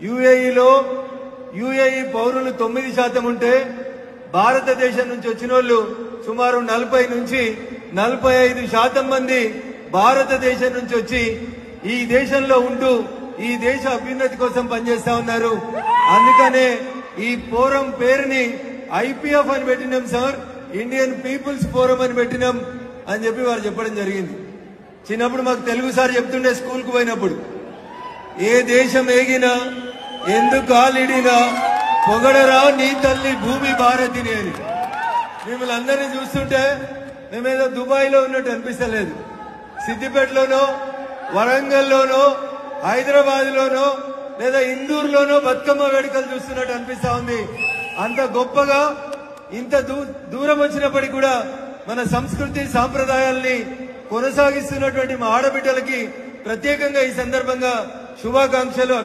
UAE పౌరులు 9% ఉంటే భారతదేశం నుంచి వచ్చిన వాళ్ళు సుమారు 40 నుంచి 45% మంది భారతదేశం నుంచి వచ్చి ఈ దేశంలో ఉంటూ ఈ దేశ అభ్యున్నతి కోసం పనిచేస్తా ఉన్నారు. అందుకనే ఈ ఫోరం పేరుని ఐపీఎఫ్ అని పెట్టినాం సార్, ఇండియన్ పీపుల్స్ ఫోరం అని పెట్టినాం అని చెప్పి వారు చెప్పడం జరిగింది. చిన్నప్పుడు మాకు తెలుగు సార్ చెప్తుండే స్కూల్కు పోయినప్పుడు, ఏ దేశం ఏగినా ఎందుకు కాలిడినా పొగడరా నీ తల్లి భూమి భారతిని అని. మిమ్మల్ని అందరినీ చూస్తుంటే మేమేదో దుబాయ్లో ఉన్నట్టు అనిపిస్తలేదు. సిద్దిపేటలోనో వరంగల్లోనో హైదరాబాద్లోనో లేదా ఇందూరులోనో బతుకమ్మ వేడుకలు చూస్తున్నట్టు అనిపిస్తా ఉంది. అంత గొప్పగా ఇంత దూరం వచ్చినప్పటికీ కూడా మన సంస్కృతి సాంప్రదాయాల్ని కొనసాగిస్తున్నటువంటి మా ఆడబిడ్డలకి ప్రత్యేకంగా ఈ సందర్భంగా శుభాకాంక్షలు.